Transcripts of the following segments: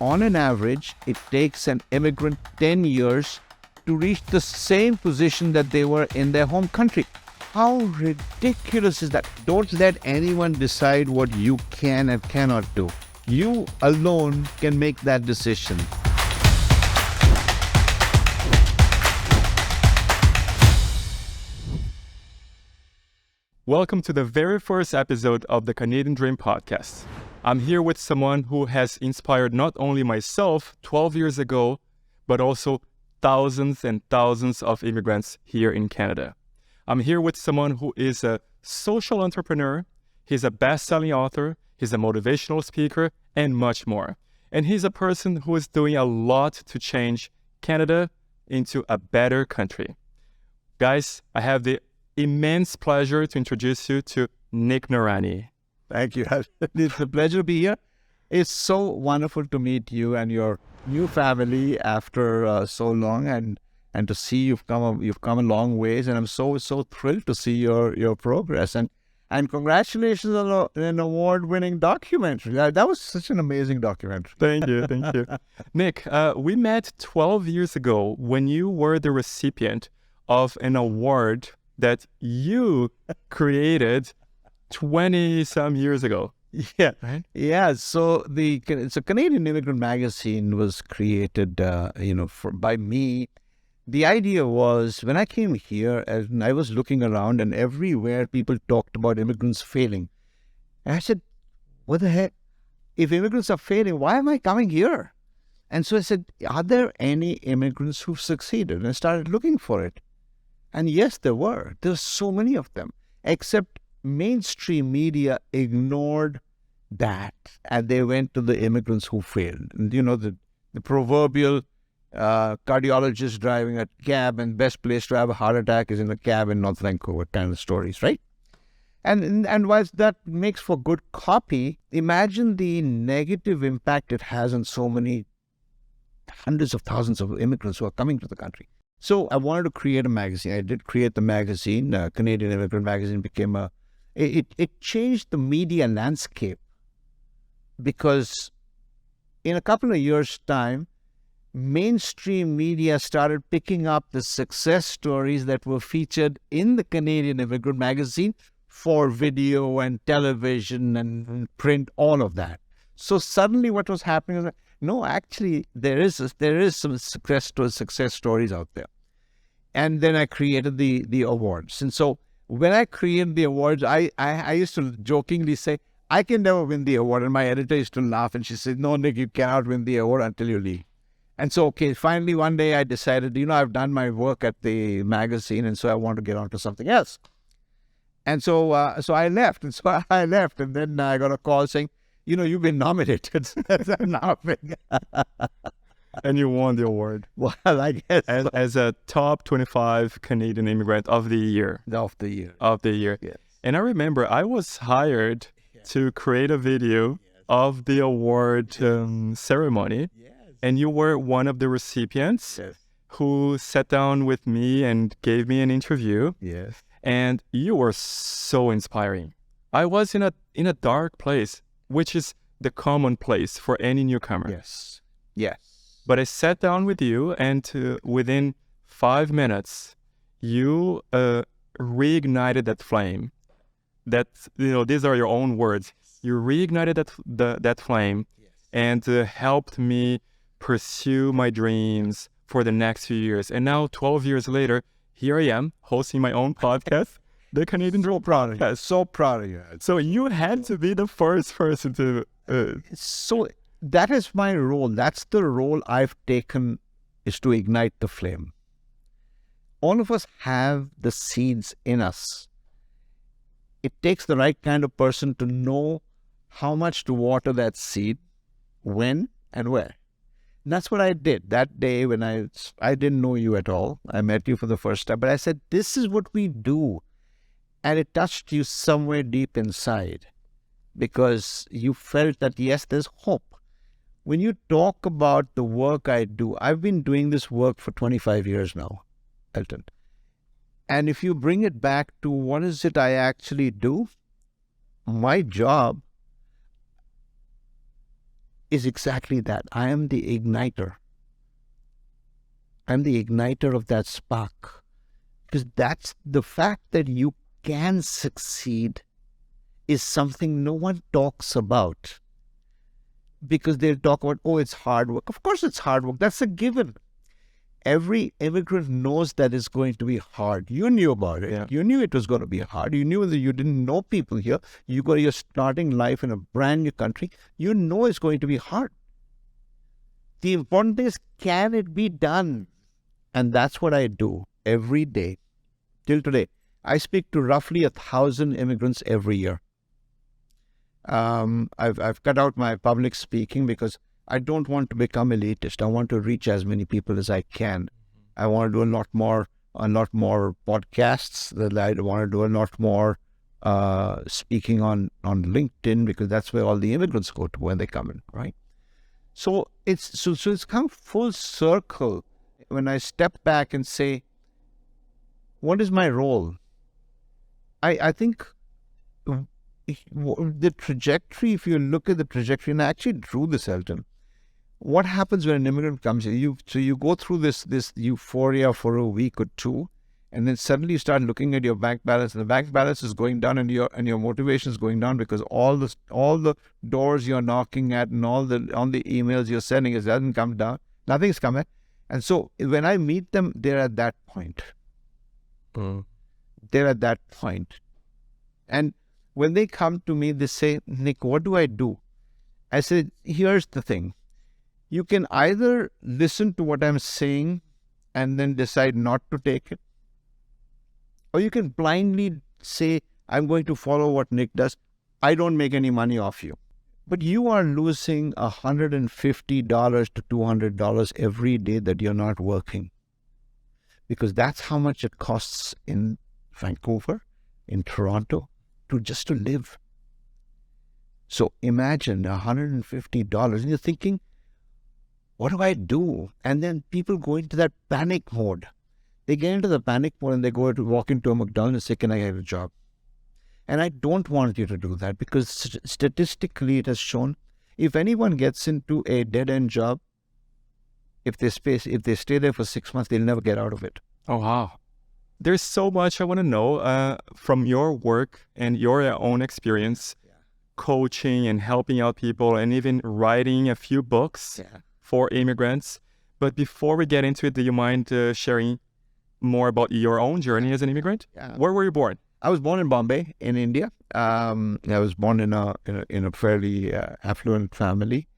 on an average, it takes an immigrant 10 years to reach the same position that they were in their home country. How ridiculous is that? Don't let anyone decide what you can and cannot do. You alone can make that decision. Welcome to the very first episode of the Canadian Dream Podcast. I'm here with someone who has inspired not only myself 12 years ago, but also thousands and thousands of immigrants here in Canada. I'm here with someone who is a social entrepreneur, he's a best-selling author, he's a motivational speaker, and much more. And he's a person who is doing a lot to change Canada into a better country. Guys, I have the immense pleasure to introduce you to Noorani. Thank you. It's a pleasure to be here. It's so wonderful to meet you and your new family after so long, and to see you've come a long ways. And I'm so thrilled to see your progress. And congratulations on an award-winning documentary. That was such an amazing documentary. Thank you. Nick, we met 12 years ago when you were the recipient of an award that you created 20-some years ago. Yeah. Right? Yeah. So Canadian Immigrant magazine was created, by me. The idea was, when I came here and I was looking around, and everywhere people talked about immigrants failing. And I said, what the heck? If immigrants are failing, why am I coming here? And so I said, are there any immigrants who've succeeded? And I started looking for it. And yes, there were. There's so many of them, except mainstream media ignored that, and they went to the immigrants who failed. And the proverbial cardiologist driving a cab, and best place to have a heart attack is in a cab in North Vancouver kind of stories, right? And whilst that makes for good copy, imagine the negative impact it has on so many hundreds of thousands of immigrants who are coming to the country. So I wanted to create a magazine. I did create the magazine. Canadian Immigrant Magazine became it changed the media landscape, because in a couple of years' time, mainstream media started picking up the success stories that were featured in the Canadian Immigrant Magazine for video and television and print, all of that. So suddenly what was happening was, no, actually, there is some success stories out there. And then I created the awards. And so when I created the awards, I used to jokingly say, I can never win the award. And my editor used to laugh, and she said, no, Nick, you cannot win the award until you leave. And so, finally one day I decided, I've done my work at the magazine, and so I want to get on to something else. And so I left. And so I left. And then I got a call saying, you've been nominated. And you won the award. Well, I guess. As a top 25 Canadian immigrant of the year. Of the year. Yes. And I remember I was hired to create a video of the award ceremony. Yes. And you were one of the recipients who sat down with me and gave me an interview. Yes. And you were so inspiring. I was in a dark place, which is the common place for any newcomer. Yes. But I sat down with you, and within 5 minutes, you reignited that flame. That, these are your own words. You reignited that flame, and helped me pursue my dreams for the next few years. And now, 12 years later, here I am hosting my own podcast, the Canadian Dream. So proud of you. So you had to be the first person to. So that is my role. That's the role I've taken, is to ignite the flame. All of us have the seeds in us. It takes the right kind of person to know how much to water that seed, when and where. And that's what I did that day when I didn't know you at all. I met you for the first time, but I said, this is what we do. And it touched you somewhere deep inside, because you felt that, yes, there's hope. When you talk about the work I do, I've been doing this work for 25 years now, Elton. And if you bring it back to what is it I actually do, my job, is exactly that. I am the igniter. I'm the igniter of that spark. Because that's the fact that you can succeed is something no one talks about. Because they talk about, oh, it's hard work. Of course it's hard work. That's a given. Every immigrant knows that it's going to be hard. You knew about it. Yeah. You knew it was going to be hard. You knew that you didn't know people here. You're starting life in a brand new country. You know it's going to be hard. The important thing is, can it be done? And that's what I do every day till today. I speak to roughly 1,000 immigrants every year. I've cut out my public speaking because I don't want to become elitist. I want to reach as many people as I can. I want to do a lot more podcasts. I want to do a lot more speaking on LinkedIn, because that's where all the immigrants go to when they come in, right? So it's come full circle when I step back and say, what is my role? I think the trajectory, if you look at the trajectory, and I actually drew this, Elton. What happens when an immigrant comes here? You go through this euphoria for a week or two, and then suddenly you start looking at your bank balance, and the bank balance is going down, and your motivation is going down, because all the doors you're knocking at and all the emails you're sending, it doesn't come down. Nothing's coming. And so when I meet them, they're at that point. They're at that point. And when they come to me, they say, Nick, what do I do? I said, here's the thing. You can either listen to what I'm saying and then decide not to take it, or you can blindly say, I'm going to follow what Nick does. I don't make any money off you. But you are losing $150 to $200 every day that you're not working. Because that's how much it costs in Vancouver, in Toronto, just to live. So imagine $150, and you're thinking, what do I do? And then people go into that panic mode. They get into the panic mode and they go to walk into a McDonald's and say, can I get a job? And I don't want you to do that, because statistically it has shown, if anyone gets into a dead-end job, if they stay there for 6 months, they'll never get out of it. Oh, wow. There's so much I want to know from your work and your own experience, coaching and helping out people, and even writing a few books for immigrants. But before we get into it, do you mind sharing more about your own journey as an immigrant? Yeah. Where were you born? I was born in Bombay, in India. I was born in a fairly affluent family.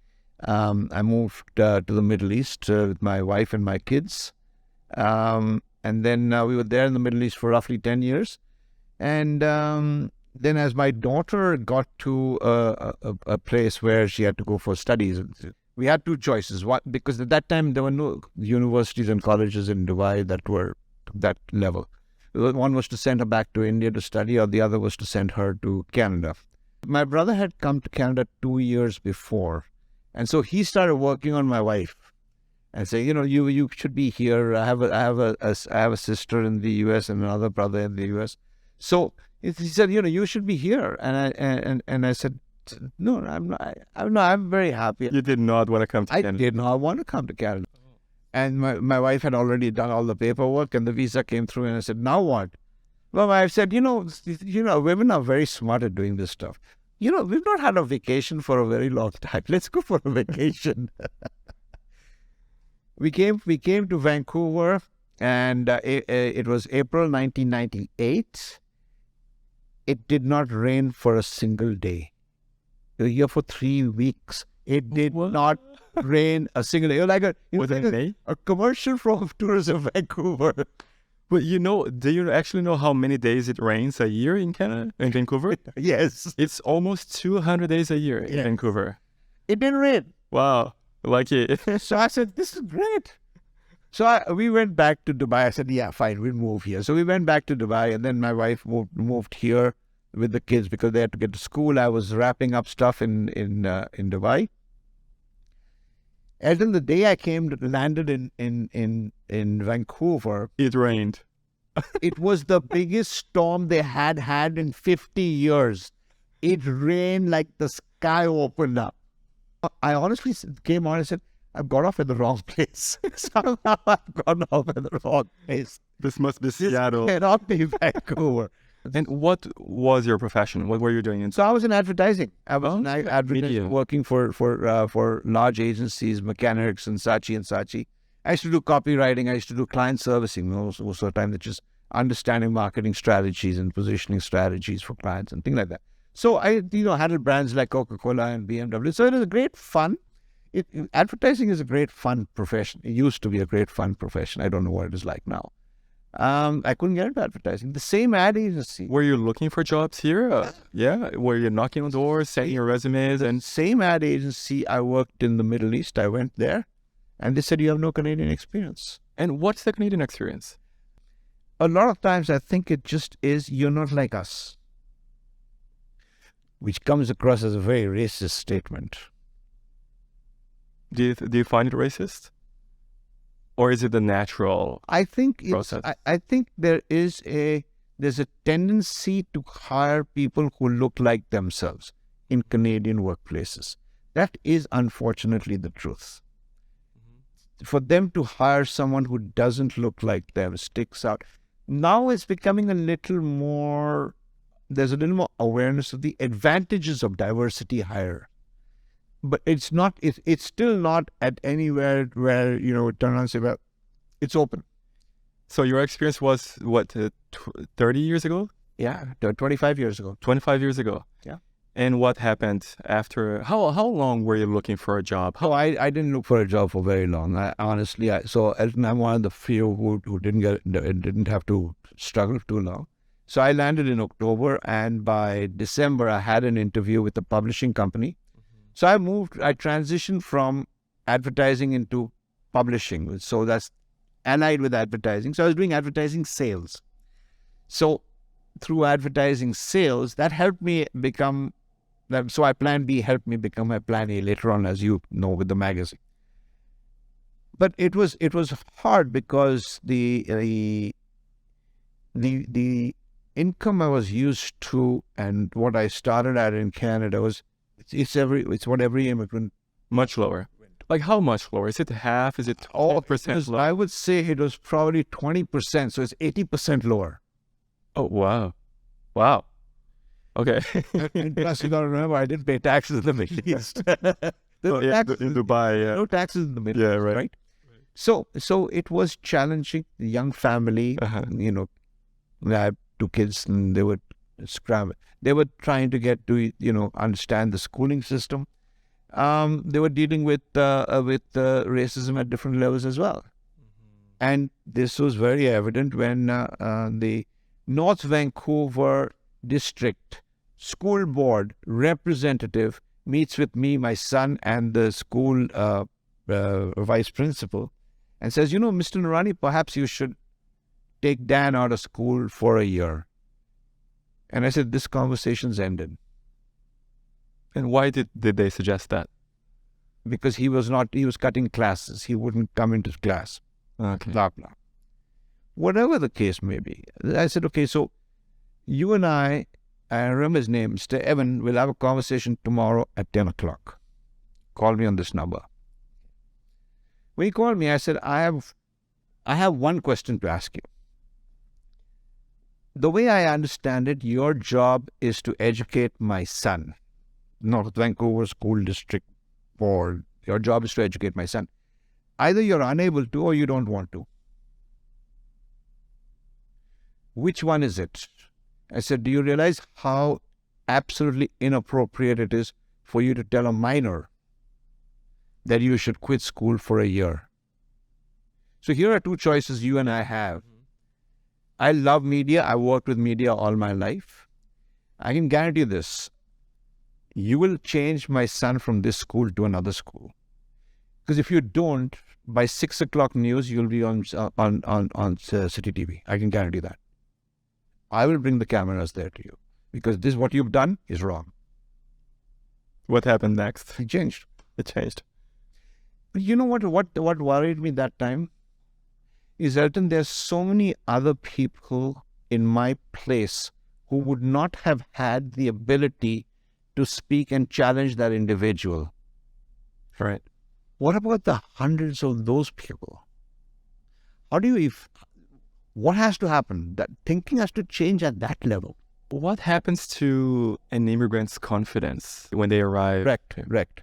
I moved to the Middle East with my wife and my kids. And then we were there in the Middle East for roughly 10 years. And then as my daughter got to a place where she had to go for studies, we had two choices. Because at that time, there were no universities and colleges in Dubai that were that level. One was to send her back to India to study, or the other was to send her to Canada. My brother had come to Canada 2 years before. And so he started working on my wife and say, you should be here. I have a sister in the U.S. and another brother in the U.S. So he said, you should be here. And I said, no, I'm not. I'm very happy. You did not want to come to Canada. I did not want to come to Canada. And my wife had already done all the paperwork, and the visa came through, and I said, now what? Well, my wife said, women are very smart at doing this stuff. We've not had a vacation for a very long time. Let's go for a vacation. We came to Vancouver, and it was April 1998. It did not rain for a single day. We were here for 3 weeks. It did not rain a single day. Like a commercial from Tourism Vancouver. But do you actually know how many days it rains a year in Canada, in Vancouver? Yes. It's almost 200 days a year in Vancouver. It didn't rain. Wow. Lucky. So I said, this is great. So we went back to Dubai. I said, yeah, fine, we'll move here. So we went back to Dubai, and then my wife moved here with the kids because they had to get to school. I was wrapping up stuff in Dubai. And then the day I landed in Vancouver, it rained. It was the biggest storm they had in 50 years. It rained like the sky opened up. I honestly came on and said, I've got off at the wrong place. Somehow I've gone off at the wrong place. This must be This Seattle. cannot be Vancouver. And what was your profession? What were you doing? So I was in advertising. I was in Okay. advertising, Media. working for large agencies, Mechanics and Saatchi. I used to do copywriting. I used to do client servicing most of the time, that just understanding marketing strategies and positioning strategies for clients and things like that. So I, handled brands like Coca-Cola and BMW. So it was a great fun. Advertising is a great fun profession. It used to be a great fun profession. I don't know what it is like now. I couldn't get into advertising. The same ad agency. Were you looking for jobs here? Yeah. Were you knocking on doors, sending your resumes? And Same ad agency, I worked in the Middle East. I went there and they said, you have no Canadian experience. what's the Canadian experience? A lot of times I think it just is, you're not like us, which comes across as a very racist statement. Do you find it racist? Or is it the natural I think process? I think there's a tendency to hire people who look like themselves in Canadian workplaces. That is unfortunately the truth. For them to hire someone who doesn't look like them, sticks out. Now it's becoming there's a little more awareness of the advantages of diversity hire. But it's still not at anywhere where, turn around and say, well, it's open. So your experience was, 30 years ago? Yeah, 25 years ago. 25 years ago? Yeah. And what happened after? How long were you looking for a job? Oh, I didn't look for a job for very long. Honestly, I'm one of the few who didn't have to struggle too long. So I landed in October, and by December I had an interview with a publishing company. So I transitioned from advertising into publishing. So that's allied with advertising. So I was doing advertising sales. So through advertising sales, that helped me become that. So my plan B helped me become my plan A later on, as you know, with the magazine. But it was hard because the income I was used to and what I started at in Canada was it's what every immigrant. Much lower. Like how much lower? Is it half? Is it 12% lower? I would say it was probably 20%, so it's 80% lower. Oh, wow. Wow. Okay. And plus, you got to remember, I didn't pay taxes in the Middle East. In Dubai, yeah. No taxes in the Middle Yeah, East, right. right? So it was challenging. The young family, I have two kids, and they were scrambling. They were trying to get to, understand the schooling system. They were dealing with racism at different levels as well. And this was very evident when the North Vancouver District School Board representative meets with me, my son, and the school vice principal, and says, Mr. Noorani, perhaps you should take Dan out of school for a year. And I said, this conversation's ended. And why did they suggest that? Because he was cutting classes. He wouldn't come into class. Okay. Blah, blah. Whatever the case may be. I said, okay, so you and I remember his name, Mr. Evan, will have a conversation tomorrow at 10 o'clock. Call me on this number. When he called me, I said, I have one question to ask you. The way I understand it, your job is to educate my son. North Vancouver School District Board. Your job is to educate my son. Either you're unable to or you don't want to. Which one is it? I said, do you realize how absolutely inappropriate it is for you to tell a minor that you should quit school for a year? So here are two choices you and I have. I love media. I worked with media all my life. I can guarantee this. You will change my son from this school to another school. Because if you don't, by 6 o'clock news, you'll be on City TV. I can guarantee that. I will bring the cameras there to you. Because this, what you've done, is wrong. What happened next? It changed. It changed. But you know what worried me that time? Is that there's so many other people in my place who would not have had the ability to speak and challenge that individual. Right. What about the hundreds of those people? How do you, what has to happen? That thinking has to change at that level. What happens to an immigrant's confidence when they arrive? Wrecked.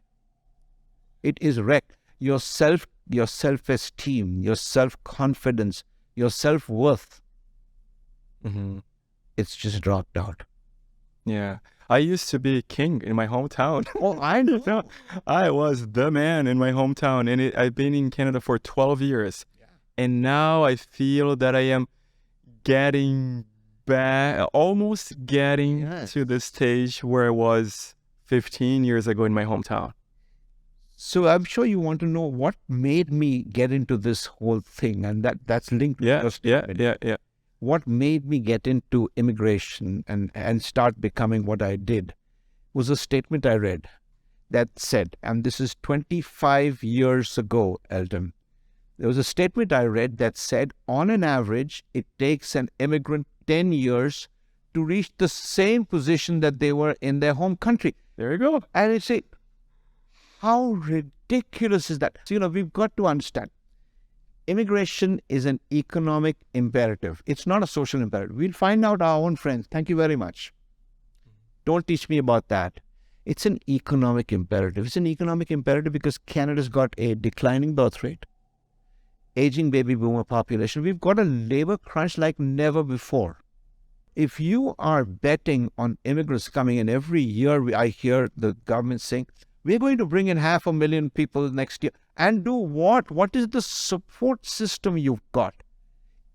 It is wrecked. Your self-esteem, your self-confidence, your self-worth, Mm-hmm. it's just dropped out. Yeah. I used to be king in my hometown. Oh, I know. No, I was the man in my hometown, and I've been in Canada for 12 years. Yeah. And now I feel that I am getting back, almost getting Yes. to the stage where I was 15 years ago in my hometown. So I'm sure you want to know what made me get into this whole thing, and that's linked to your statement. Yeah. What made me get into immigration and start becoming what I did was a statement I read that said, and this is 25 years ago, Elton, there was a statement I read that said, on an average, it takes an immigrant 10 years to reach the same position that they were in their home country. There you go. And I say, how ridiculous is that? So, we've got to understand. Immigration is an economic imperative. It's not a social imperative. We'll find out our own friends. Thank you very much. Don't teach me about that. It's an economic imperative. It's an economic imperative because Canada's got a declining birth rate, aging baby boomer population. We've got a labor crunch like never before. If you are betting on immigrants coming in every year, I hear the government saying, we're going to bring in 500,000 people next year. And do what? What is the support system you've got?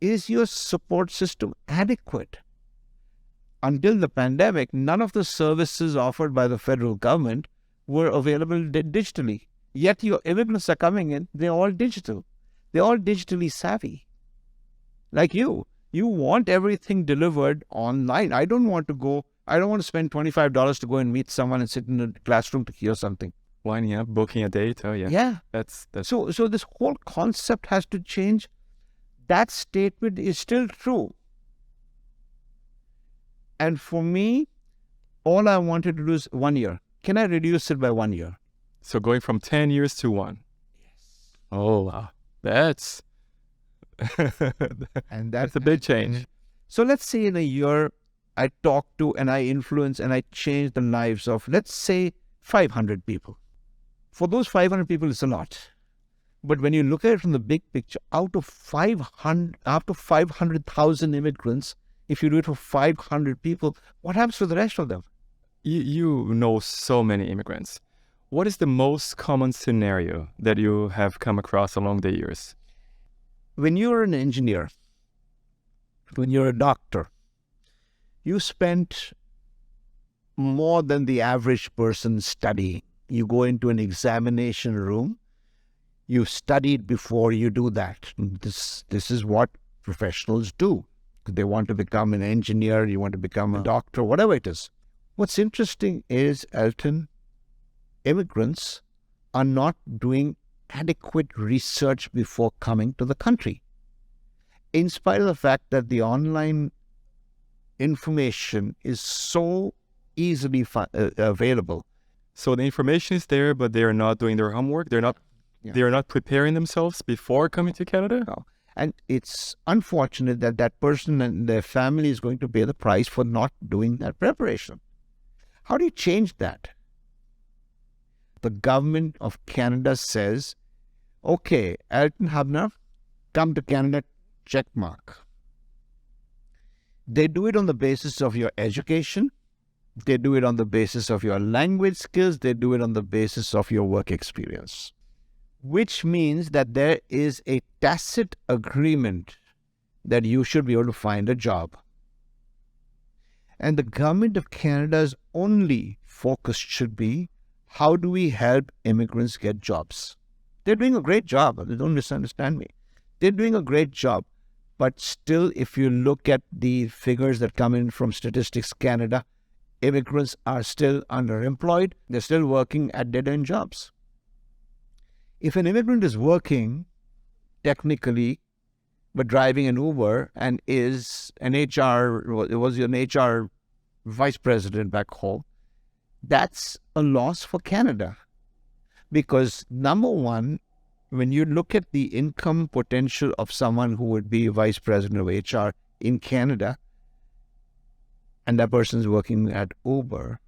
Is your support system adequate? Until the pandemic, none of the services offered by the federal government were available digitally. Yet your immigrants are coming in, they're all digital. They're all digitally savvy. Like you. You want everything delivered online. I don't want to spend $25 to go and meet someone and sit in a classroom to hear something. Lining up, booking a date. Oh, yeah. Yeah. That's So this whole concept has to change. That statement is still true. And for me, all I wanted to do is 1 year. Can I reduce it by 1 year? So going from 10 years to 1. Yes. Oh, wow. That's And that's a big change. So let's say in a year, I talk to and I influence and I change the lives of, let's say, 500 people. For those 500 people, it's a lot. But when you look at it from the big picture, out of 500,000 immigrants, if you do it for 500 people, what happens to the rest of them? You know so many immigrants. What is the most common scenario that you have come across along the years? When you're an engineer, when you're a doctor, you spent more than the average person studying. You go into an examination room, you studied before you do that. This is what professionals do. They want to become an engineer, you want to become a doctor, whatever it is. What's interesting is, Elton, immigrants are not doing adequate research before coming to the country. In spite of the fact that the online information is so easily available. So the information is there, but they are not doing their homework. They're not preparing themselves before coming to Canada. No. And it's unfortunate that that person and their family is going to pay the price for not doing that preparation. How do you change that? The government of Canada says, okay, Elton Hubner, come to Canada, check mark. They do it on the basis of your education. They do it on the basis of your language skills. They do it on the basis of your work experience. Which means that there is a tacit agreement that you should be able to find a job. And the government of Canada's only focus should be, how do we help immigrants get jobs? They're doing a great job. Don't misunderstand me. They're doing a great job. But still, if you look at the figures that come in from Statistics Canada, immigrants are still underemployed. They're still working at dead-end jobs. If an immigrant is working technically, but driving an Uber and is an HR vice president back home, that's a loss for Canada. Because number one, when you look at the income potential of someone who would be vice president of HR in Canada, and that person's working at Uber,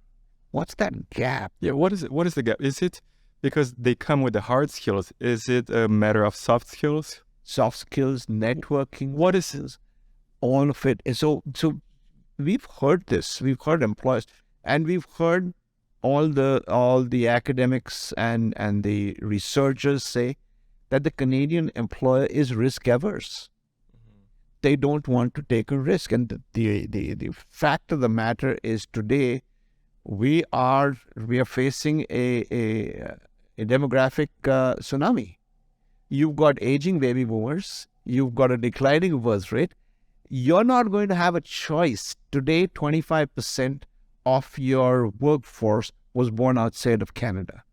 what's that gap? Yeah, what is it? What is the gap? Is it because they come with the hard skills? Is it a matter of soft skills? Soft skills, networking, What is all of it. So we've heard this. We've heard employers, and we've heard all the academics and the researchers say that the Canadian employer is risk averse. They don't want to take a risk, and the fact of the matter is today we are facing a demographic tsunami. You've got aging baby boomers. You've got a declining birth rate. You're not going to have a choice. Today, 25% of your workforce was born outside of Canada.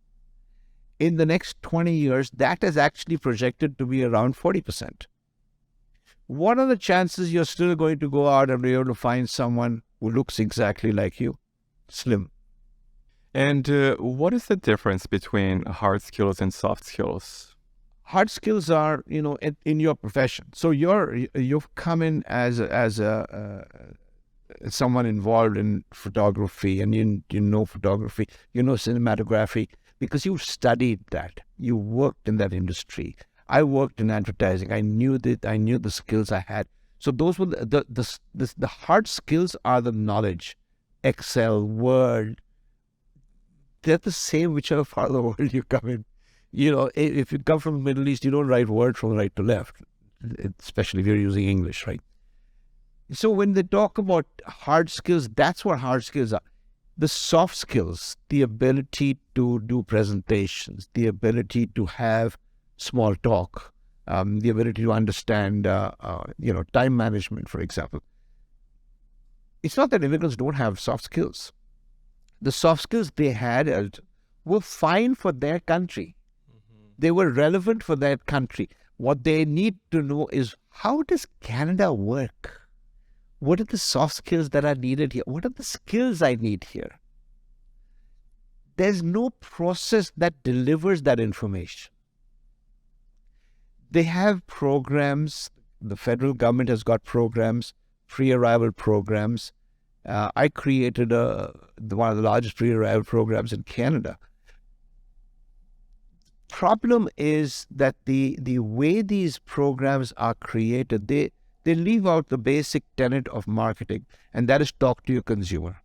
In the next 20 years, that is actually projected to be around 40%. What are the chances you're still going to go out and be able to find someone who looks exactly like you? Slim. And what is the difference between hard skills and soft skills? Hard skills are, in your profession. So you've come in as someone involved in photography, and you know photography, you know cinematography, because you studied that. You worked in that industry. I worked in advertising. I knew the skills I had. So those were the hard skills are the knowledge, Excel, Word. They're the same whichever part of the world you come in. If you come from the Middle East, you don't write Word from right to left, especially if you're using English, right? So when they talk about hard skills, that's what hard skills are. The soft skills, the ability to do presentations, the ability to have small talk, the ability to understand, time management, for example. It's not that immigrants don't have soft skills. The soft skills they had were fine for their country. They were relevant for their country. What they need to know is, how does Canada work? What are the soft skills that are needed here? What are the skills I need here? There's no process that delivers that information. They have programs. The federal government has got programs, pre-arrival programs. I created one of the largest pre-arrival programs in Canada. Problem is that the way these programs are created, they leave out the basic tenet of marketing, and that is talk to your consumer.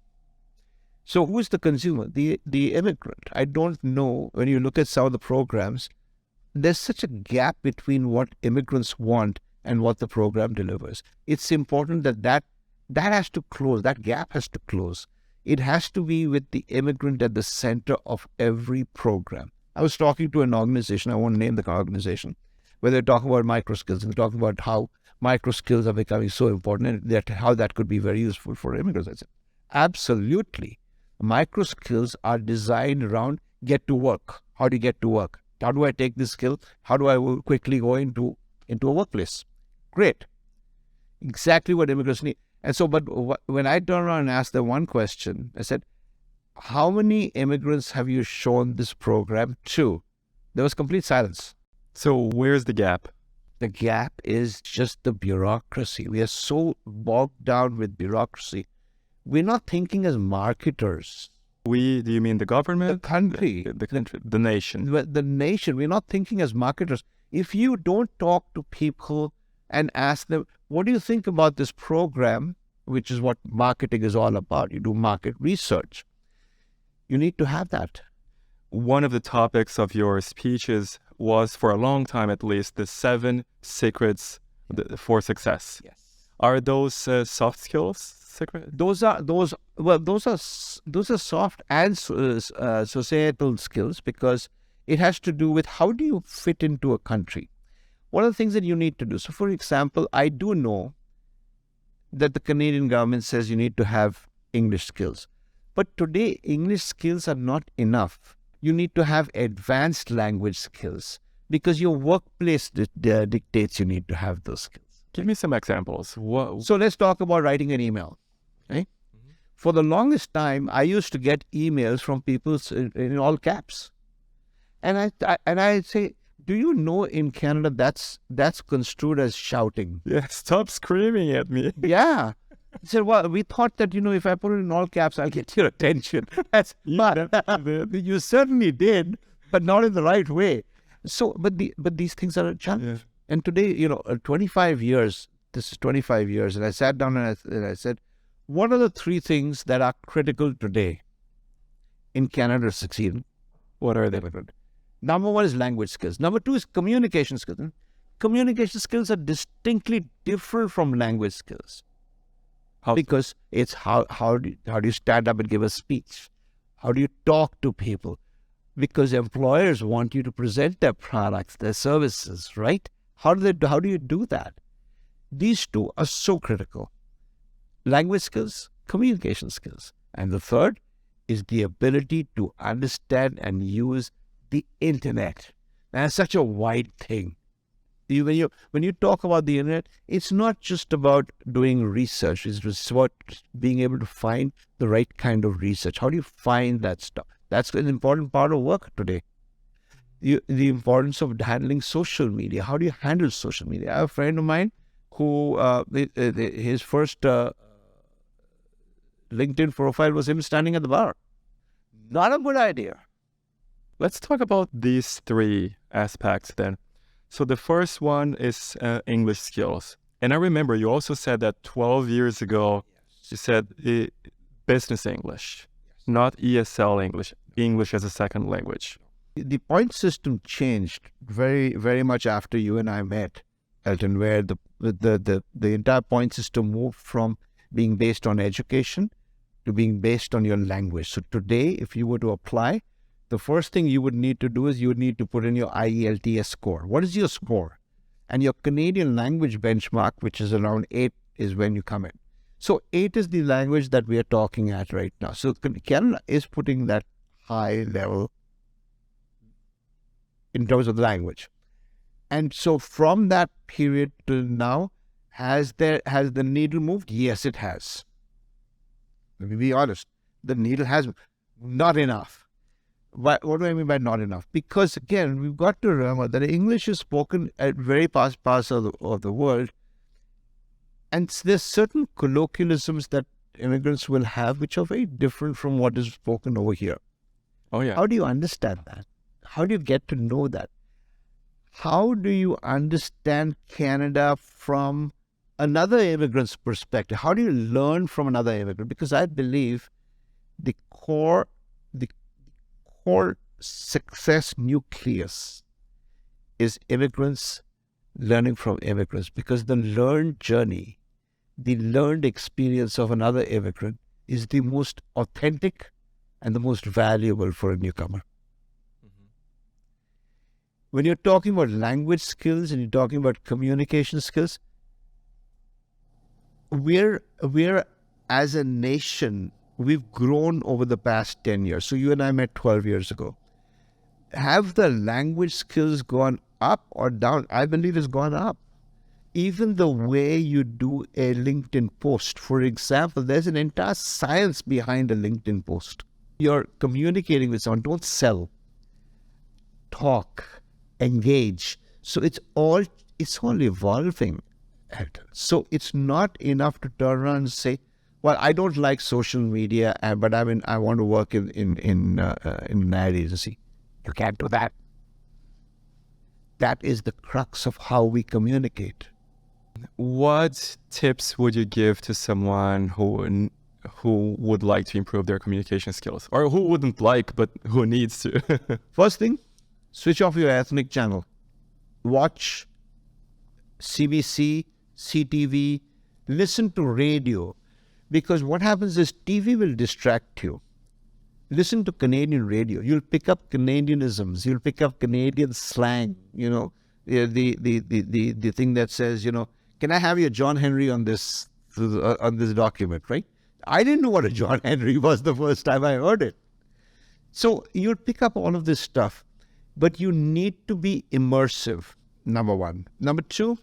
So who is the consumer? The immigrant. I don't know, when you look at some of the programs, there's such a gap between what immigrants want and what the program delivers. It's important that has to close. That gap has to close. It has to be with the immigrant at the center of every program. I was talking to an organization, I won't name the organization, where they're talking about micro skills, and they're talking about how micro skills are becoming so important, and how that could be very useful for immigrants. I said, absolutely. Micro skills are designed around get to work. How do you get to work? How do I take this skill? How do I quickly go into a workplace? Great. Exactly what immigrants need. And so, but when I turned around and asked them one question, I said, how many immigrants have you shown this program to? There was complete silence. So where's the gap? The gap is just the bureaucracy. We are so bogged down with bureaucracy. We're not thinking as marketers. Do you mean the government? The country. The country, the nation. The nation. We're not thinking as marketers. If you don't talk to people and ask them, what do you think about this program, which is what marketing is all about. You do market research. You need to have that. One of the topics of your speeches was, for a long time at least, the 7 secrets for success. Yes. Are those soft skills? Secret? Those are soft and societal skills, because it has to do with how do you fit into a country. What are the things that you need to do? So, for example, I do know that the Canadian government says you need to have English skills. But today, English skills are not enough. You need to have advanced language skills, because your workplace dictates you need to have those skills. Give me some examples. So let's talk about writing an email. Okay? Mm-hmm. For the longest time, I used to get emails from people in all caps. And I say, do you know in Canada that's construed as shouting? Yeah, stop screaming at me. Yeah. He said, well, we thought that, if I put it in all caps, I'll get your attention. You certainly did, but not in the right way. So, but these things are a challenge. Yeah. And today, 25 years, this is 25 years, and I sat down and I said, what are the three things that are critical today in Canada to succeed? What are they? Number one is language skills. Number two is communication skills. Communication skills are distinctly different from language skills. How? Because it's how do you stand up and give a speech? How do you talk to people? Because employers want you to present their products, their services, right? How do you do that? These two are so critical. Language skills, communication skills. And the third is the ability to understand and use the internet. That's such a wide thing. When you talk about the internet, it's not just about doing research. It's just about being able to find the right kind of research. How do you find that stuff? That's an important part of work today. The importance of handling social media. How do you handle social media? I have a friend of mine who his first LinkedIn profile was him standing at the bar. Not a good idea. Let's talk about these three aspects then. So the first one is English skills. And I remember you also said that 12 years ago, you said business English, not ESL English, English as a second language. The point system changed very, very much after you and I met, Elton, where the entire point system moved from being based on education to being based on your language. So today, if you were to apply, the first thing you would need to do is you would need to put in your IELTS score. What is your score? And your Canadian language benchmark, which is around 8, is when you come in. So 8 is the language that we are talking at right now. So Canada is putting that high level in terms of the language. And so from that period to now, has the needle moved? Yes, it has. Let me be honest. The needle has not enough. What do I mean by not enough? Because again, we've got to remember that English is spoken at very parts of the world, and there's certain colloquialisms that immigrants will have which are very different from what is spoken over here. Oh yeah. How do you understand that? How do you get to know that? How do you understand Canada from another immigrant's perspective? How do you learn from another immigrant? Because I believe the core success nucleus is immigrants learning from immigrants, because the learned journey, the learned experience of another immigrant is the most authentic and the most valuable for a newcomer. Mm-hmm. When you're talking about language skills and you're talking about communication skills, we're as a nation, we've grown over the past 10 years. So you and I met 12 years ago. Have the language skills gone up or down? I believe it's gone up. Even the way you do a LinkedIn post, for example, there's an entire science behind a LinkedIn post. You're communicating with someone. Don't sell. Talk. Engage. So it's all evolving. So it's not enough to turn around and say, well, I don't like social media, but I want to work in an ad agency. You can't do that. That is the crux of how we communicate. What tips would you give to someone who would like to improve their communication skills, or who wouldn't like but who needs to? First thing, switch off your ethnic channel. Watch CBC, CTV, listen to radio. Because what happens is TV will distract you. Listen to Canadian radio. You'll pick up Canadianisms. You'll pick up Canadian slang. The thing that says, can I have your John Henry on this document, right? I didn't know what a John Henry was the first time I heard it. So you'll pick up all of this stuff, but you need to be immersive, number one. Number two,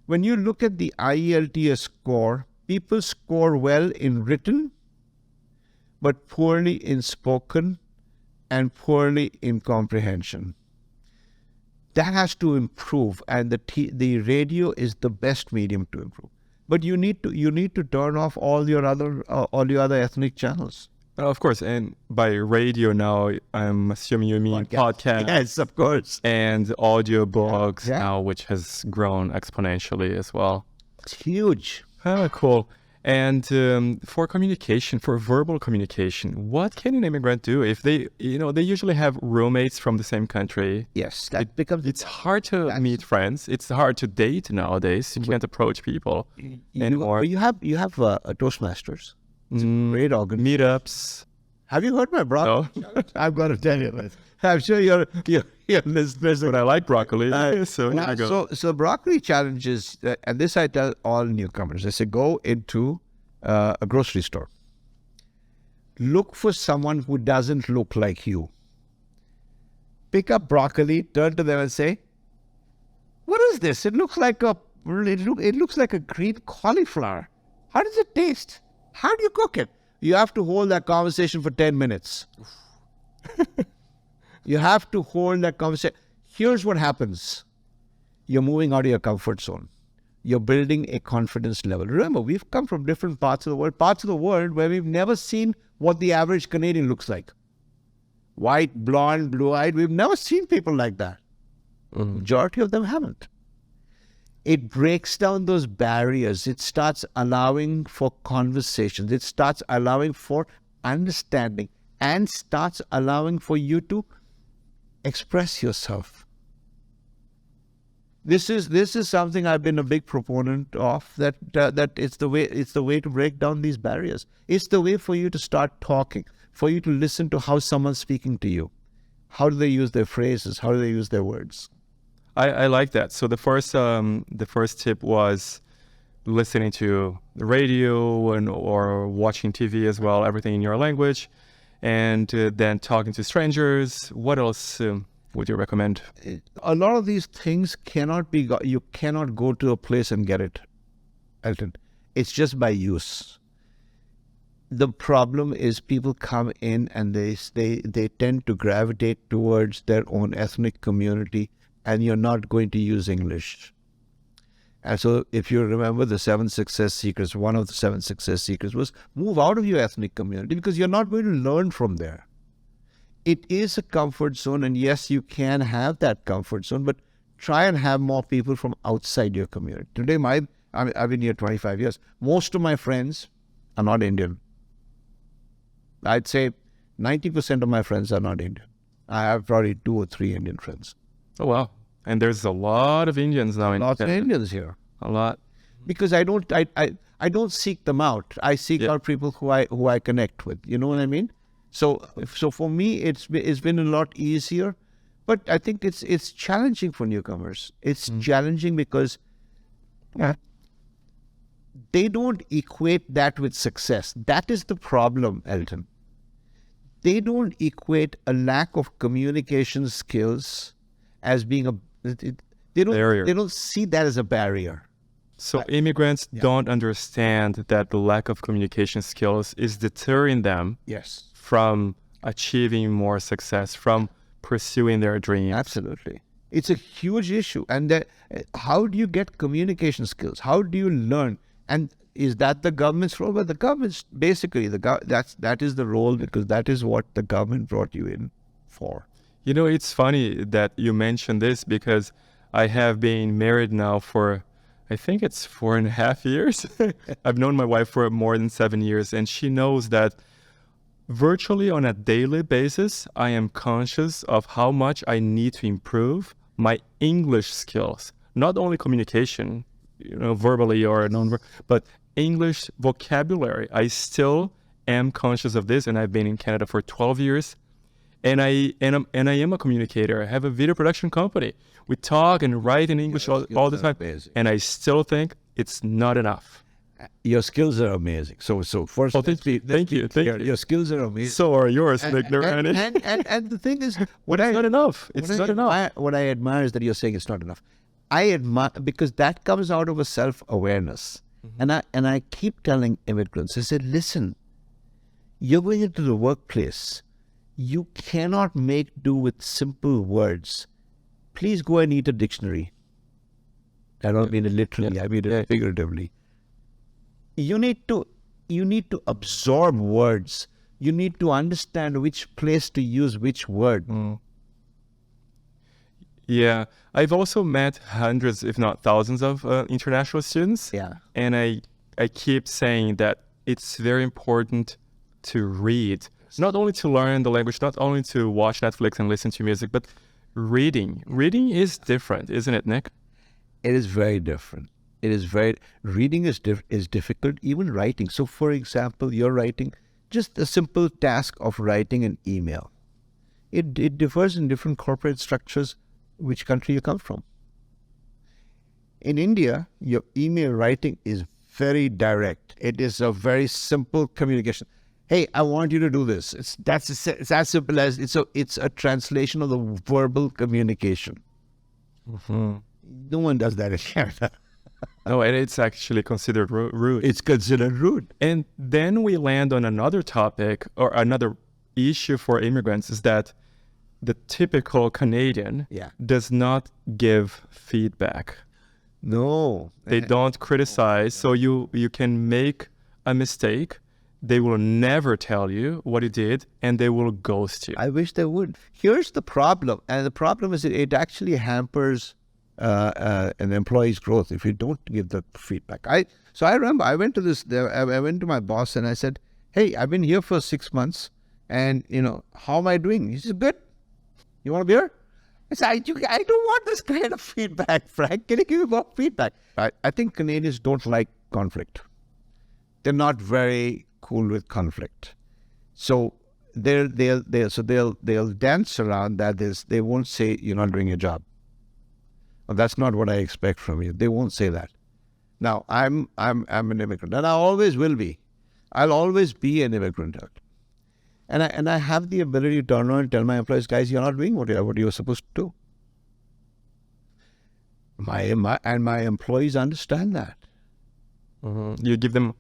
when you look at the IELTS score, people score well in written, but poorly in spoken and poorly in comprehension. That has to improve, and the radio is the best medium to improve. But you need to turn off all your other ethnic channels. Of course, and by radio now, I'm assuming you mean podcast. Yes, of course. And audiobooks now, which has grown exponentially as well. It's huge. Cool. And for communication, for verbal communication, what can an immigrant do if they usually have roommates from the same country? Yes, It's hard to meet friends. It's hard to date nowadays. You can't approach people anymore. You have a Toastmasters. It's a great organization. Meetups. Have you heard my broccoli? No. I've got to tell you this. I'm sure you're listeners. But I like broccoli. So broccoli challenges, and this I tell all newcomers. I say, go into a grocery store. Look for someone who doesn't look like you. Pick up broccoli, turn to them and say, "What is this? It looks like a green cauliflower. How does it taste? How do you cook it?" You have to hold that conversation for 10 minutes. You have to hold that conversation. Here's what happens. You're moving out of your comfort zone. You're building a confidence level. Remember, we've come from different parts of the world where we've never seen what the average Canadian looks like. White, blonde, blue-eyed. We've never seen people like that. Majority of them haven't. It breaks down those barriers. It starts allowing for conversations. It starts allowing for understanding and starts allowing for you to express yourself. This is something I've been a big proponent of, that it's the way to break down these barriers. It's the way for you to start talking, for you to listen to how someone's speaking to you. How do they use their phrases? How do they use their words? I like that. So the first tip was listening to the radio or watching TV as well, everything in your language, and then talking to strangers. What else would you recommend? A lot of these things you cannot go to a place and get it, Elton. It's just by use. The problem is people come in and they tend to gravitate towards their own ethnic community, and you're not going to use English. And so if you remember the 7 success secrets, one of the 7 success secrets was move out of your ethnic community, because you're not going to learn from there. It is a comfort zone, and yes, you can have that comfort zone, but try and have more people from outside your community. Today, I've been here 25 years. Most of my friends are not Indian. I'd say 90% of my friends are not Indian. I have probably 2 or 3 Indian friends. Oh, wow. And there's a lot of Indians now in Lots of Indians here. A lot. Because I don't seek them out. I seek out people who I connect with. You know what I mean? So for me, it's been a lot easier. But I think it's challenging for newcomers. It's challenging because they don't equate that with success. That is the problem, Elton. They don't equate a lack of communication skills as being they don't see that as a barrier. So immigrants don't understand that the lack of communication skills is deterring them from achieving more success, from pursuing their dreams. Absolutely. It's a huge issue. And how do you get communication skills? How do you learn? And is that the government's role? Well, the government's basically, that is the role, because that is what the government brought you in for. You know, it's funny that you mentioned this, because I have been married now for, I think it's 4.5 years. I've known my wife for more than 7 years, and she knows that virtually on a daily basis, I am conscious of how much I need to improve my English skills. Not only communication, verbally or non-verbal, but English vocabulary. I still am conscious of this, and I've been in Canada for 12 years. And I am a communicator. I have a video production company. We talk and write in English all the time. Amazing. And I still think it's not enough. Your skills are amazing. So first, thank you. Your skills are amazing. So are yours, Noorani. And the thing is, it's not enough. It's not enough. What I admire is that you're saying it's not enough. I admire, because that comes out of a self-awareness. And I keep telling immigrants, I said, listen, you're going into the workplace. You cannot make do with simple words. Please go and eat a dictionary. I don't mean it literally, I mean it figuratively. You need to absorb words. You need to understand which place to use which word. Yeah, I've also met hundreds, if not thousands, of international students. Yeah. And I keep saying that it's very important to read, not only to learn the language, not only to watch Netflix and listen to music, but reading. Reading is different, isn't it, Nick? It is very different. Reading is difficult, even writing. So, for example, you're writing just a simple task of writing an email. It differs in different corporate structures, which country you come from. In India, your email writing is very direct. It is a very simple communication. Hey, I want you to do this. It's as simple as it's a translation of the verbal communication. No one does that in Canada. No, and it's actually considered rude. It's considered rude. And then we land on another topic or another issue for immigrants is that the typical Canadian does not give feedback. No. They don't criticize. So you can make a mistake. They will never tell you what you did, and they will ghost you. I wish they would. Here's the problem. And the problem is it actually hampers an employee's growth if you don't give the feedback. So I remember I went to my boss and I said, hey, I've been here for 6 months and, how am I doing? He said, good. You want a beer? I said, I don't want this kind of feedback, Frank. Can you give me more feedback? I think Canadians don't like conflict. They're not very cool with conflict. So they'll dance around that. They won't say you're not doing your job. Well, that's not what I expect from you. They won't say that. Now, I'm an immigrant, and I always will be. I'll always be an immigrant. And I have the ability to turn around and tell my employees, guys, you're not doing what you're supposed to do. My employees understand that. You give them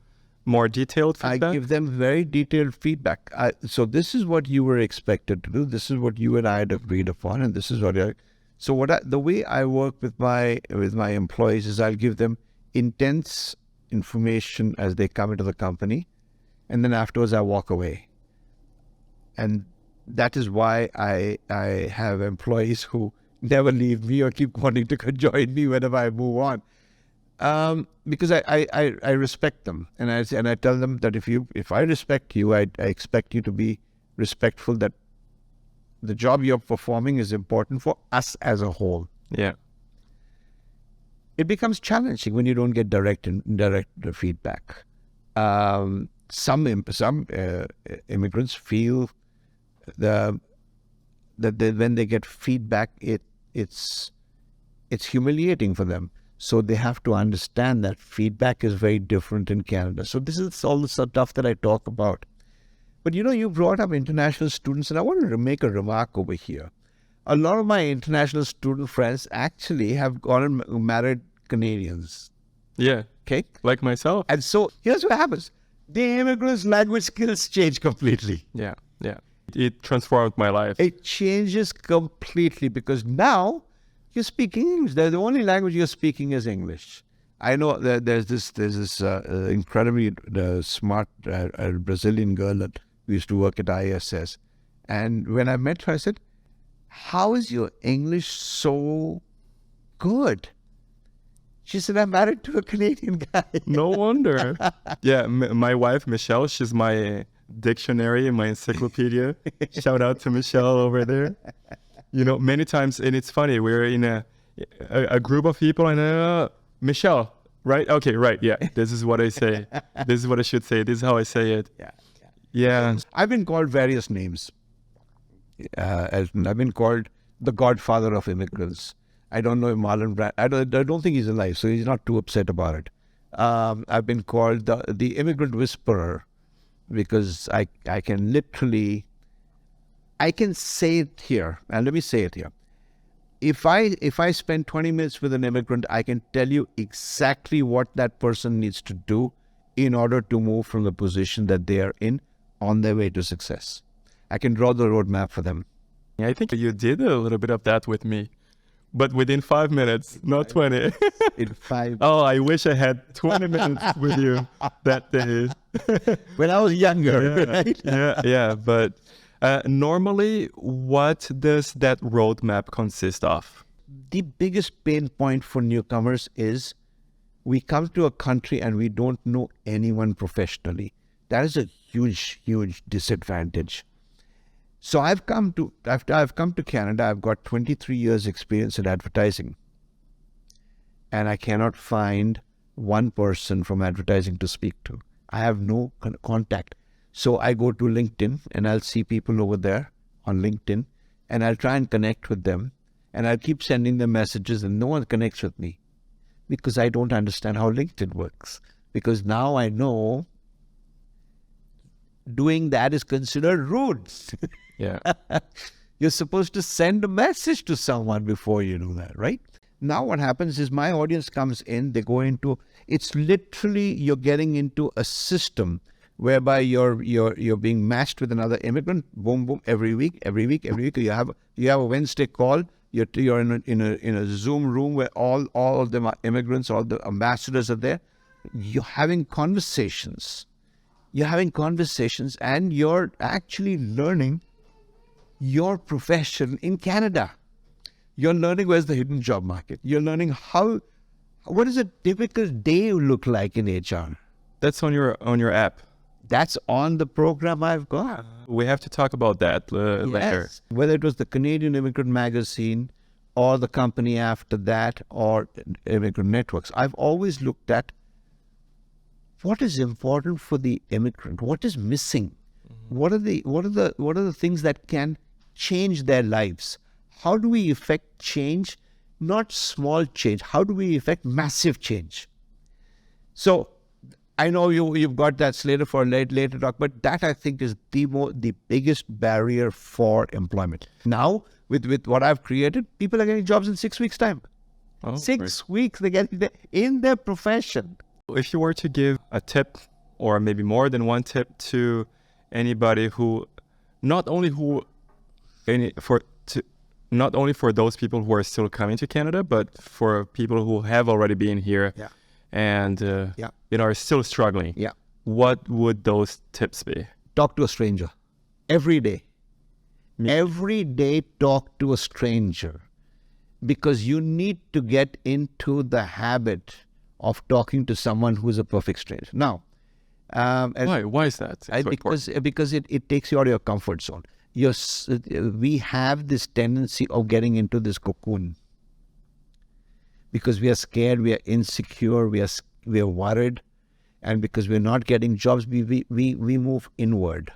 more detailed feedback? I give them very detailed feedback. So this is what you were expected to do. This is what you and I had agreed upon, and this is what the way I work with my employees is I'll give them intense information as they come into the company, and then afterwards I walk away. And that is why I have employees who never leave me or keep wanting to join me whenever I move on. Because I respect them, and I tell them that if I respect you, I expect you to be respectful, that the job you're performing is important for us as a whole. Yeah. It becomes challenging when you don't get direct feedback. Some immigrants feel that when they get feedback, it's humiliating for them. So they have to understand that feedback is very different in Canada. So this is all the stuff that I talk about. But you brought up international students, and I wanted to make a remark over here. A lot of my international student friends actually have gone and married Canadians. Yeah. Okay? Like myself. And so here's what happens. The immigrants' language skills change completely. Yeah. It transformed my life. It changes completely because now you're speaking English. The only language you're speaking is English. I know that there's this incredibly smart Brazilian girl that used to work at ISS. And when I met her, I said, how is your English so good? She said, I'm married to a Canadian guy. No wonder. Yeah, my wife, Michelle, she's my dictionary and my encyclopedia. Shout out to Michelle over there. Many times, and it's funny, we're in a group of people and Michelle, right? Okay, right, yeah. This is what I say. This is what I should say. This is how I say it. Yeah. I've been called various names. I've been called the godfather of immigrants. I don't know if Marlon Brand. I don't think he's alive, so he's not too upset about it. I've been called the Immigrant Whisperer because I can literally, I can say it here, and let me say it here. If I spend 20 minutes with an immigrant, I can tell you exactly what that person needs to do in order to move from the position that they are in on their way to success. I can draw the roadmap for them. I think you did a little bit of that with me, but within 5 minutes, not 20. In 5. Oh, I wish I had 20 minutes with you that day. When I was younger, right? Yeah. But normally, what does that roadmap consist of? The biggest pain point for newcomers is we come to a country and we don't know anyone professionally. That is a huge, huge disadvantage. So I've come to Canada. I've got 23 years experience in advertising, and I cannot find one person from advertising to speak to. I have no contact. So I go to LinkedIn and I'll see people over there on LinkedIn, and I'll try and connect with them, and I'll keep sending them messages, and no one connects with me because I don't understand how LinkedIn works. Because now I know doing that is considered rude. Yeah. You're supposed to send a message to someone before you do that, right? Now what happens is my audience comes in, they go into, it's literally you're getting into a system whereby you're being matched with another immigrant, boom, boom, every week. You have a Wednesday call. You're in a Zoom room where all of them are immigrants, all the ambassadors are there. You're having conversations. And you're actually learning your profession in Canada. You're learning where's the hidden job market. You're learning what does a typical day look like in HR. That's on your app. That's on the program I've got. We have to talk about that later. Whether it was the Canadian Immigrant Magazine or the company after that or Immigrant Networks, I've always looked at what is important for the immigrant, what is missing, what are the things that can change their lives. How do we effect change? Not small change. How do we effect massive change? So I know you've got that slated for a later talk, but that I think is the biggest barrier for employment. Now, with what I've created, people are getting jobs in 6 weeks' time. 6 weeks, they get in their profession. If you were to give a tip, or maybe more than one tip, to anybody who, not only for those people who are still coming to Canada, but for people who have already been here and are still struggling. Yeah. What would those tips be? Talk to a stranger every day. Every day, talk to a stranger, because you need to get into the habit of talking to someone who is a perfect stranger. Now, why is that? Because it takes you out of your comfort zone. We have this tendency of getting into this cocoon because we are scared, we are insecure, we are worried, and because we're not getting jobs, we move inward.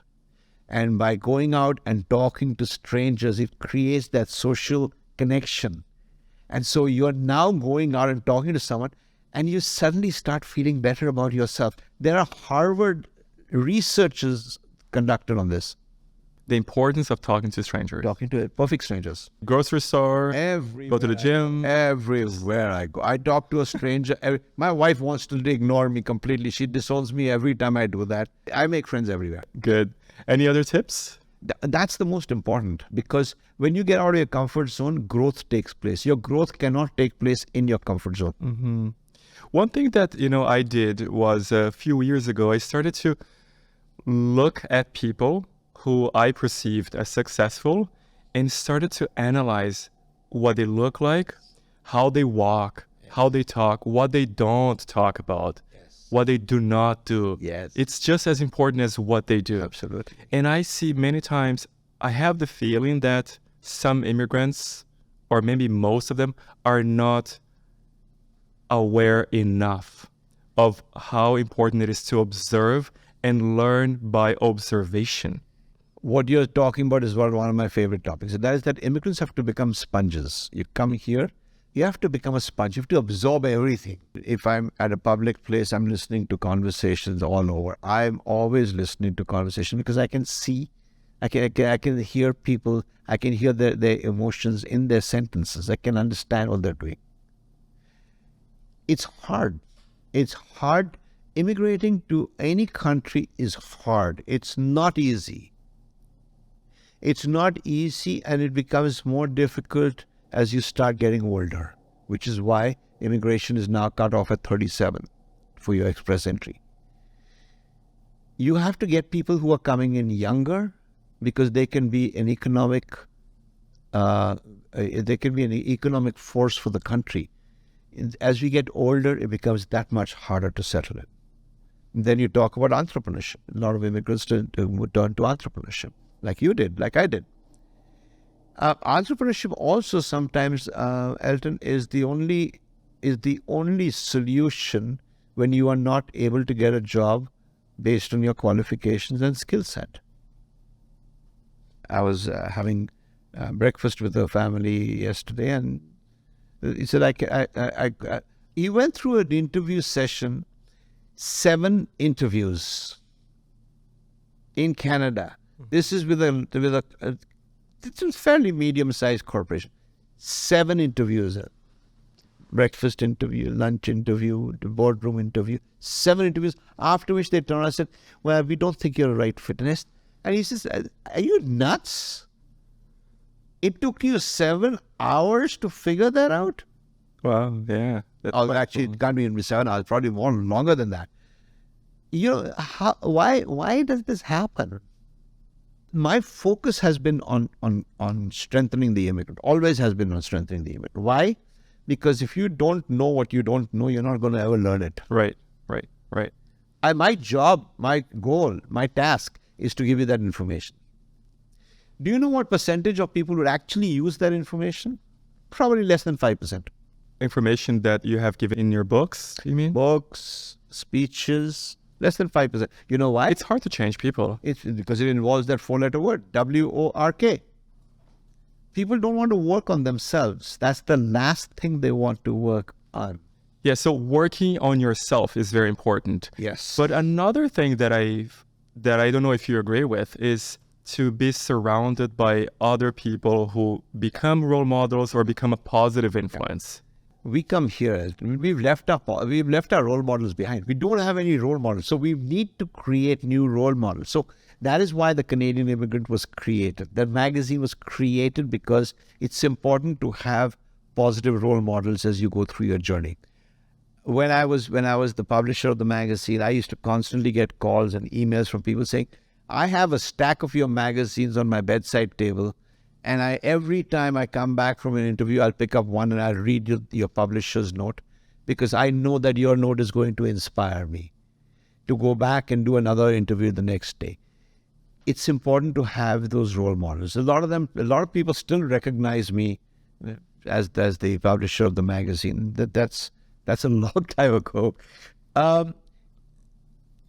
And by going out and talking to strangers, it creates that social connection. And so you're now going out and talking to someone, and you suddenly start feeling better about yourself. There are Harvard researches conducted on this. The importance of talking to strangers. Talking to perfect strangers. Grocery store, everywhere. Go to the gym. Everywhere I go. I talk to a stranger. My wife wants to ignore me completely. She disowns me every time I do that. I make friends everywhere. Good. Any other tips? That's the most important, because when you get out of your comfort zone, growth takes place. Your growth cannot take place in your comfort zone. Mm-hmm. One thing that I did was a few years ago, I started to look at people who I perceived as successful and started to analyze what they look like, how they walk, how they talk, what they don't talk about, what they do not do. Yes. It's just as important as what they do. Absolutely. And I see many times, I have the feeling that some immigrants, or maybe most of them, are not aware enough of how important it is to observe and learn by observation. What you're talking about is one of my favorite topics. And that is that immigrants have to become sponges. You come here, you have to become a sponge. You have to absorb everything. If I'm at a public place, I'm listening to conversations all over. I'm always listening to conversations because I can see, I can hear people, I can hear their emotions in their sentences. I can understand what they're doing. It's hard. It's hard. Immigrating to any country is hard. It's not easy. It's not easy, and it becomes more difficult as you start getting older, which is why immigration is now cut off at 37 for your express entry. You have to get people who are coming in younger because they can be an economic force for the country. As we get older, it becomes that much harder to settle in. Then you talk about entrepreneurship. A lot of immigrants would turn to entrepreneurship, like you did, like I did. Entrepreneurship also sometimes, Elton, is the only solution when you are not able to get a job based on your qualifications and skill set. I was having breakfast with a family yesterday, and he said, he went through an interview session, 7 interviews in Canada. This is with a it's a fairly medium-sized corporation. 7 interviews, breakfast interview, lunch interview, boardroom interview, 7 interviews, after which they turned around and said, well, we don't think you're a right fit. And he says, are you nuts? It took you 7 hours to figure that out? Well, yeah. Actually, it can't be even 7 hours, probably more longer than that. Why does this happen? My focus has been on strengthening the immigrant, always has been on strengthening the immigrant. Why? Because if you don't know what you don't know, you're not going to ever learn it. Right. My job, my goal, my task is to give you that information. Do you know what percentage of people would actually use that information? Probably less than 5%. Information that you have given in your books, you mean? Books, speeches, less than 5%. You know why? It's hard to change people. It's because it involves that 4-letter word, WORK. People don't want to work on themselves. That's the last thing they want to work on. Yeah, so working on yourself is very important. Yes. But another thing that I don't know if you agree with is to be surrounded by other people who become role models or become a positive influence. We come here, we've left our role models behind. We don't have any role models. So we need to create new role models. So that is why the Canadian Immigrant was created. That magazine was created because it's important to have positive role models as you go through your journey. When I was the publisher of the magazine, I used to constantly get calls and emails from people saying, I have a stack of your magazines on my bedside table, and every time I come back from an interview, I'll pick up one and I'll read your publisher's note, because I know that your note is going to inspire me to go back and do another interview the next day. It's important to have those role models. A lot of people still recognize me as the publisher of the magazine. That's a long time ago.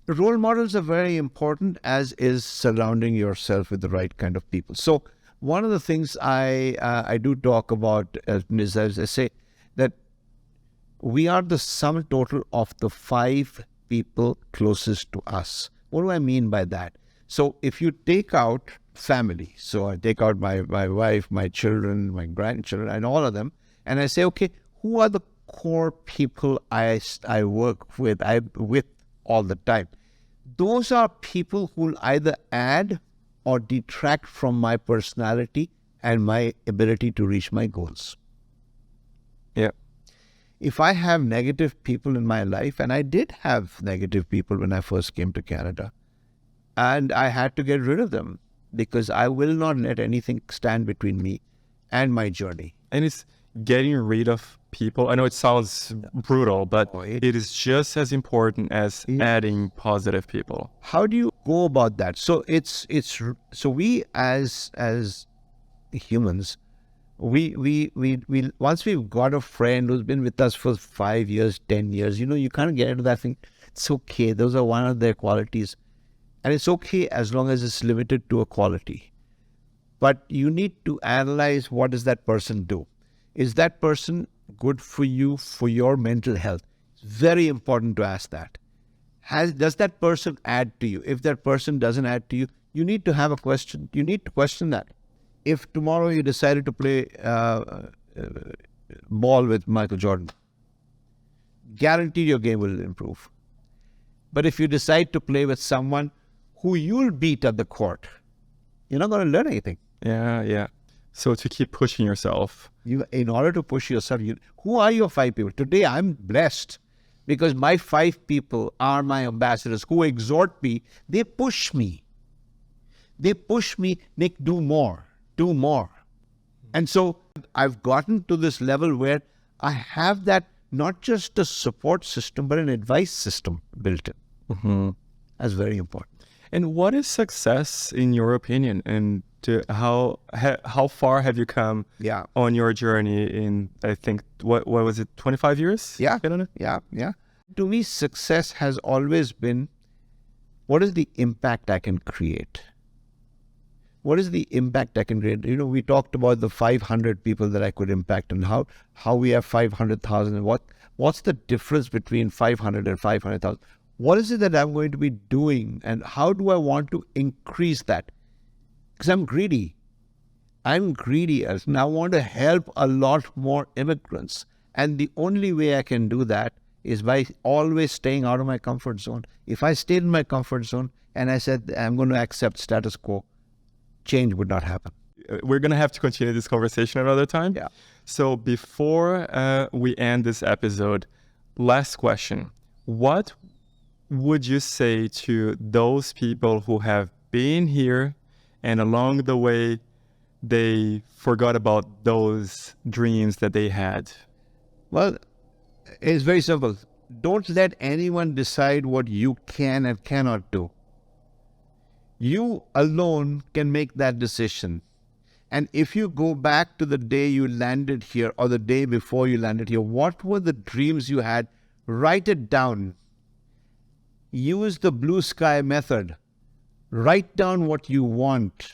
Role models are very important, as is surrounding yourself with the right kind of people. So one of the things I do talk about is, as I say, that we are the sum total of the 5 people closest to us. What do I mean by that? So if you take out family, so I take out my wife, my children, my grandchildren, and all of them, and I say, okay, who are the core people I work with all the time? Those are people who will either add or detract from my personality and my ability to reach my goals. Yeah. If I have negative people in my life, and I did have negative people when I first came to Canada, and I had to get rid of them, because I will not let anything stand between me and my journey. And it's getting rid of people. I know it sounds brutal, but it is just as important as adding positive people. How do you go about that? So so we as humans, we once we've got a friend who's been with us for 5 years, 10 years, you kind of get into that thing. It's okay. Those are one of their qualities. And it's okay as long as it's limited to a quality. But you need to analyze, what does that person do? Is that person good for you, for your mental health? It's very important to ask that. Does that person add to you? If that person doesn't add to you, you need to have a question. You need to question that. If tomorrow you decided to play ball with Michael Jordan, guaranteed your game will improve. But if you decide to play with someone who you'll beat at the court, you're not going to learn anything. Yeah. So to keep pushing yourself. In order to push yourself, who are your 5 people? Today, I'm blessed because my 5 people are my ambassadors who exhort me. They push me. Nick, do more. And so I've gotten to this level where I have that, not just a support system, but an advice system built in. Mm-hmm. That's very important. And what is success in your opinion? And how far have you come on your journey in, I think, what was it, 25 years? Yeah. Isn't it? Yeah. To me, success has always been, what is the impact I can create? What is the impact I can create? We talked about the 500 people that I could impact and how we have 500,000 and what's the difference between 500 and 500,000? What is it that I'm going to be doing and how do I want to increase that? Because I'm greedy. And I want to help a lot more immigrants. And the only way I can do that is by always staying out of my comfort zone. If I stayed in my comfort zone and I said, I'm going to accept status quo, change would not happen. We're going to have to continue this conversation another time. Yeah. So before we end this episode, last question. What would you say to those people who have been here and along the way they forgot about those dreams that they had? Well, it's very simple. Don't let anyone decide what you can and cannot do. You alone can make that decision. And if you go back to the day you landed here or the day before you landed here, what were the dreams you had? Write it down. Use the blue sky method. Write down what you want.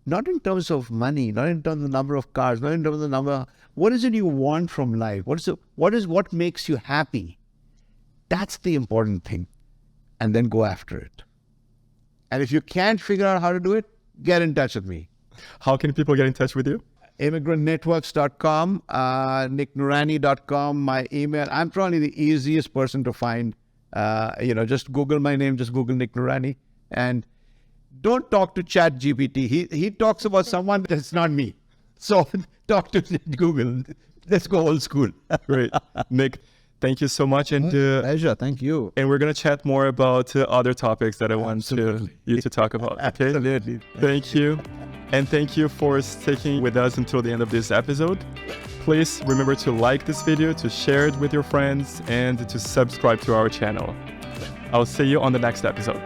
Not in terms of money, not in terms of the number of cars, not in terms of the number. What is it you want from life? What makes you happy? That's the important thing. And then go after it. And if you can't figure out how to do it, get in touch with me. How can people get in touch with you? immigrantnetworks.com, nicknoorani.com, my email. I'm probably the easiest person to find. Just Google my name, just Google Nick Noorani. And don't talk to ChatGPT. He talks about someone that's not me. So talk to Google. Let's go old school. Great. Nick, thank you so much. And pleasure. Thank you. And we're going to chat more about other topics that I want you to talk about. Okay? Absolutely. Thank you. And thank you for sticking with us until the end of this episode. Please remember to like this video, to share it with your friends, and to subscribe to our channel. I'll see you on the next episode.